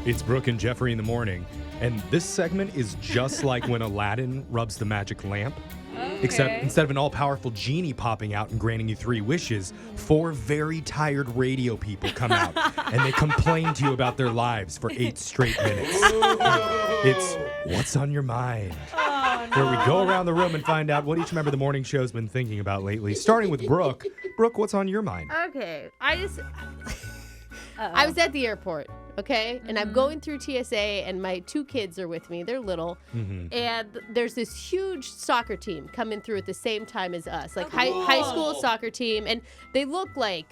It's Brooke and Jeffrey in the morning, and this segment is just like when Aladdin rubs the magic lamp. Okay. Except instead of an all-powerful genie popping out and granting you 3 wishes, 4 very tired radio people come out and they complain to you about their lives for 8 straight minutes. It's What's on Your Mind? Where we go around the room and find out what each member of the morning show's been thinking about lately. Starting with Brooke. Brooke, what's on your mind? Okay, I was at the airport, okay? And I'm going through TSA, and my 2 kids are with me. They're little. And there's this huge soccer team coming through at the same time as us, like high school soccer team. And they look like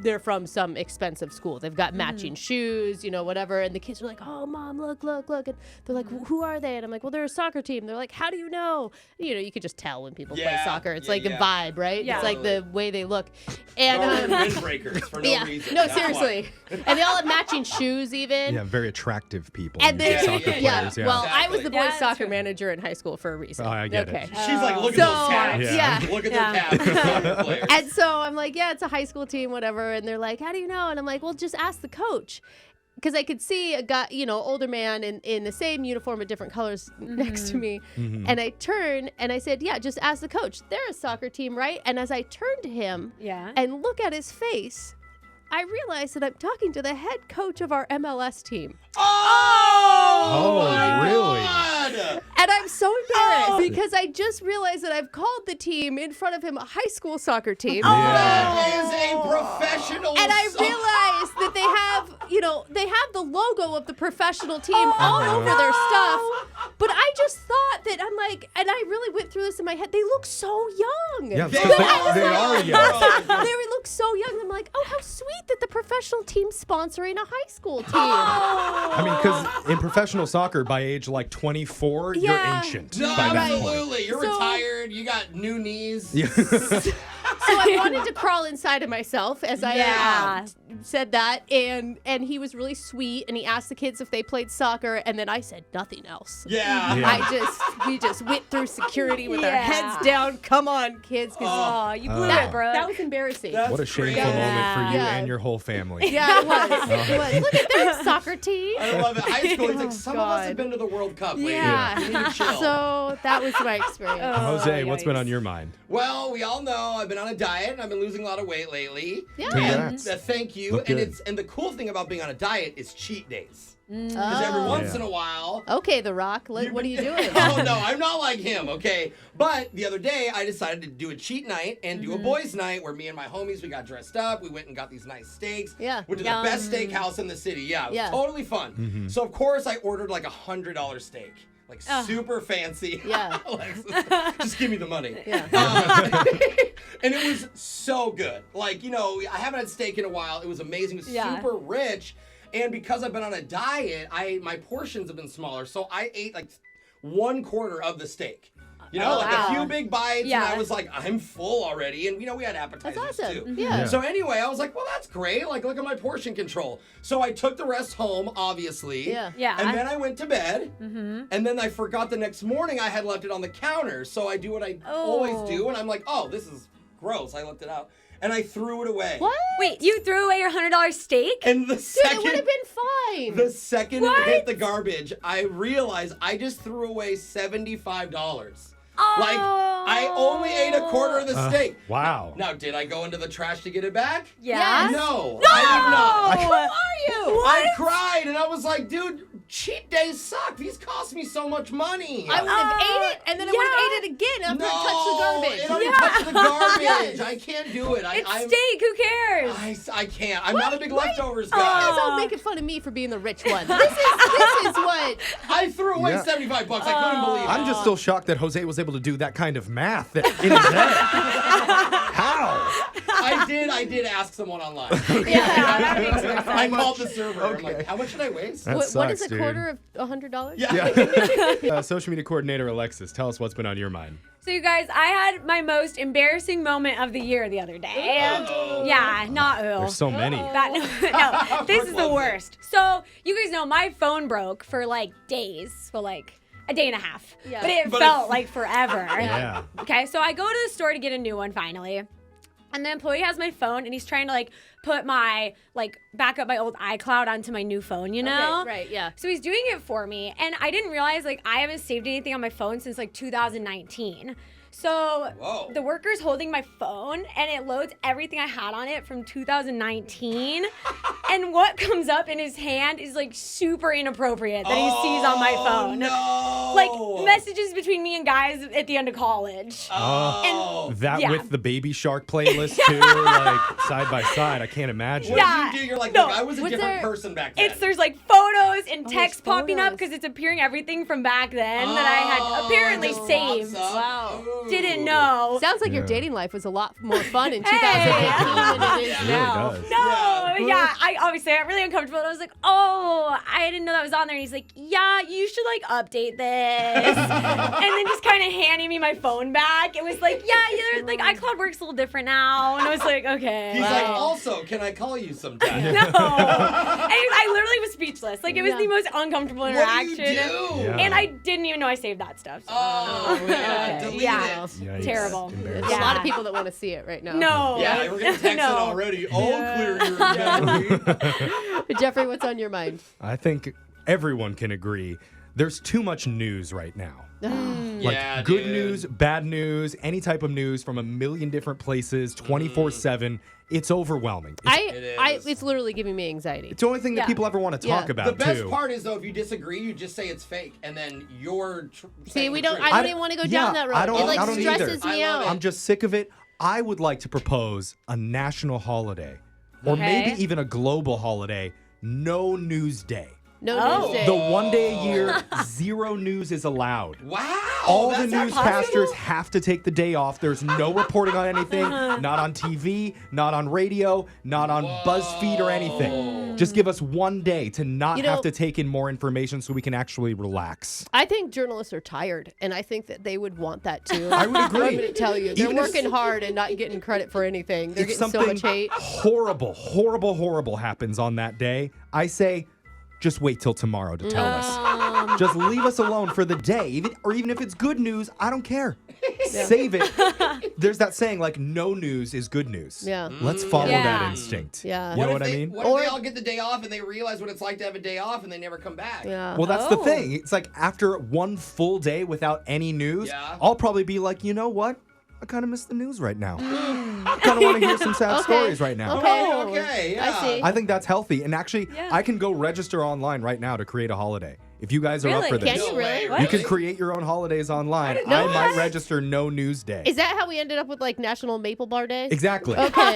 they're from some expensive school. They've got matching shoes, whatever. And the kids are like, oh, Mom, look. And they're like, who are they? And I'm like, well, they're a soccer team. They're like, how do you know? You could just tell when people play soccer. It's like a vibe, right? Yeah. It's like the way they look. And windbreakers for no reason. No, That's seriously. And they all have matching shoes even. Yeah, very attractive people. And they, soccer players, yeah. Well, I was the boys' Yeah, soccer manager in high school for a reason. Oh, I get okay. it. She's like, look So, at those cats. yeah. Look at their cats. Soccer players. And so I'm like, yeah, it's a high school team, whatever. And they're like, how do you know? And I'm like, well, just ask the coach. Because I could see a guy, older man in the same uniform with different colors next to me. And I turned and I said, yeah, just ask the coach. They're a soccer team, right? And as I turned to him and look at his face, I realized that I'm talking to the head coach of our MLS team. Oh, my really? God. And I'm so embarrassed because I just realized that I've called the team in front of him a high school soccer team. That is a professional. And I realized that they have the logo of the professional team all over their stuff. But I just thought that and I really went through this in my head. They look so young. Yeah, because they are young. They look so young. I'm like, oh, how sweet that the professional team's sponsoring a high school team. I mean, because in professional soccer, by age like 24, you're ancient No, by that point. absolutely. You're retired. You got new knees. Yeah. So I wanted to crawl inside of myself as I said that, and he was really sweet, and he asked the kids if they played soccer, and then I said nothing else. Yeah. We just went through security with our heads down. Come on, kids. Oh, you blew it, bro. That was embarrassing. What a shameful moment for you and your whole family. Yeah, it was. It was. Look at their soccer team. I love it. High school, it's like some of us have been to the World Cup lately. Yeah. You need to chill. So that was my experience. Jose, what's been on your mind? Well, we all know I've been on a diet and I've been losing a lot of weight lately. Yeah. Congrats. And thank you. Look good. And the cool thing about being on a diet is cheat days. Because every once in a while. Okay, The Rock. What are you doing? Oh, no, I'm not like him, okay? But the other day, I decided to do a cheat night and do a boys' night where me and my homies, we got dressed up. We went and got these nice steaks. Yeah. Went to the best steakhouse in the city. Yeah, it was totally fun. So, of course, I ordered like $100 steak. Like super fancy. Yeah. Alexis, just give me the money. Yeah. And it was so good. Like, I haven't had steak in a while. It was amazing. It was super rich. And because I've been on a diet, my portions have been smaller. So I ate like 1/4 of the steak. A few big bites, and I was like, I'm full already. And, we had appetizers That's awesome. too. Yeah. So anyway, I was like, well, that's great. Like, look at my portion control. So I took the rest home, obviously. Yeah. Yeah. And then I went to bed. And then I forgot the next morning I had left it on the counter. So I do what I always do. And I'm like, oh, this is gross. I left it out. And I threw it away. What? Wait, you threw away your $100 steak? And the Dude, second it would have been fine. the second it hit the garbage, I realized I just threw away $75. Like, I only ate 1/4 of the steak. Wow. Now, did I go into the trash to get it back? Yeah. No, I did not. Who are you? I cried and I was like, dude, cheat days suck. These cost me so much money. I would have ate it, and then I would have ate it again after it touched the garbage. It already touched the garbage. I can't do it. It's steak. Who cares? I can't. I'm not a big leftovers You guys guy. all making fun of me for being the rich one. This is what. I threw away Yeah. $75. I couldn't believe it. I'm just still shocked that Jose was able to do that kind of math in his head. How? I did ask someone online. That makes more sense. I called the server. I'm like, how much did I waste? That What sucks, is a dude. quarter of $100? Yeah. Social media coordinator Alexis, tell us what's been on your mind. So you guys, I had my most embarrassing moment of the year the other day. And There's so many. No, this is the worst. So you guys know my phone broke for like days. Well, like a day and a half. Yeah. But it But felt like forever. Yeah. Okay, so I go to the store to get a new one finally. And the employee has my phone, and he's trying to like put my back up my old iCloud onto my new phone, you know? Okay, right, yeah. So he's doing it for me, and I didn't realize like I haven't saved anything on my phone since like 2019. So Whoa. the worker's holding my phone, and it loads everything I had on it from 2019. And what comes up in his hand is like super inappropriate that he sees on my phone. No. Like messages between me and guys at the end of college. Oh. That Yeah. with the Baby Shark playlist too, like side by side. I can't imagine. What Yeah. did you do? You're like, No. look, I was a Was different there- person back then. There's like photos and there's text popping up photos. because it's appearing everything from back then that I had apparently it just saved. pops up. Wow. Ooh. Didn't know. Sounds like your Yeah. dating life was a lot more fun in 2018 than it is It really now. does. No, Yeah. yeah, I obviously got really uncomfortable. And I was like, oh, I didn't know that was on there. And he's like, yeah, you should like update this. And then just kind of handing me my phone back. It was like, yeah, like iCloud works a little different now. And I was like, okay. He's like, also, can I call you sometime? no. And I literally was speechless. Like it was Yeah. the most uncomfortable What do interaction. you do? Yeah. And I didn't even know I saved that stuff. So. Oh, yeah. Okay. Delete Yeah. it. Yikes. Terrible. Embarrassing. There's a lot of people that want to see it right now. No. Yeah, we're gonna text No. it already. All clear your memory. Jeffrey, what's on your mind? I think everyone can agree there's too much news right now. Like Yeah, good dude. news, bad news, any type of news from a million different places, 24/7. It's overwhelming. It's It's literally giving me anxiety. the only thing that Yeah. people ever want to talk Yeah. about The best too. part is though, if you disagree, you just say it's fake, and then you're. See, we don't. I I don't even want to go down that road. I don't- it like I don't either. stresses me I love out. it. I'm just sick of it. I would like to propose a national holiday, or Okay. maybe even a global holiday. No news day. No Oh. news day. The one day a year, zero news is allowed. Wow. All the that's not newscasters have to take the day off. There's no reporting on anything, not on TV, not on radio, not on BuzzFeed or anything. Just give us one day to not You know- have to take in more information so we can actually relax. I think journalists are tired, and I think that they would want that too. I would agree. I'm going to tell you, they're Even if- working hard and not getting credit for anything. They're If getting so something much hate. horrible happens on that day, I say, just wait till tomorrow to tell us. Just leave us alone for the day. Even if it's good news, I don't care. Save it. There's that saying, like, no news is good news. Yeah. Let's follow Yeah. that instinct. Yeah. You know if what I they- mean? What if they all get the day off and they realize what it's like to have a day off and they never come back? Yeah. Well, that's the Oh. thing. It's like after one full day without any news, Yeah. I'll probably be like, you know what? I kind of miss the news right now. I kind of want to hear some sad stories right now. Okay. Oh, okay, yeah. I see. I think that's healthy. And actually, Yeah. I can go register online right now to create a holiday. If you guys are up Really? for this, Can you really? way, you can create your own holidays online. didn't I know might that. register no news day. Is that how we ended up with like National Maple Bar Day? Exactly. Okay.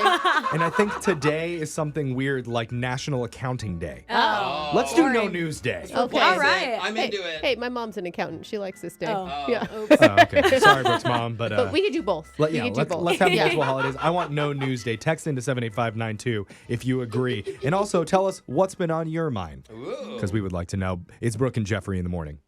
And I think today is something weird like National Accounting Day. Oh. Let's do no boring. news day. Okay. All Basic. right. I'm Hey, into it. hey, my mom's an accountant. She likes this day. Oh. Yeah. Oh, okay. Sorry, Brooke's mom, but But we could do both. Let, we yeah, could do let's, both. let's have Yeah. multiple holidays. I want no news day. Text into 78592 if you agree. And also tell us what's been on your mind, Ooh. because we would like to know. It's Brooke and Jeffrey in the morning.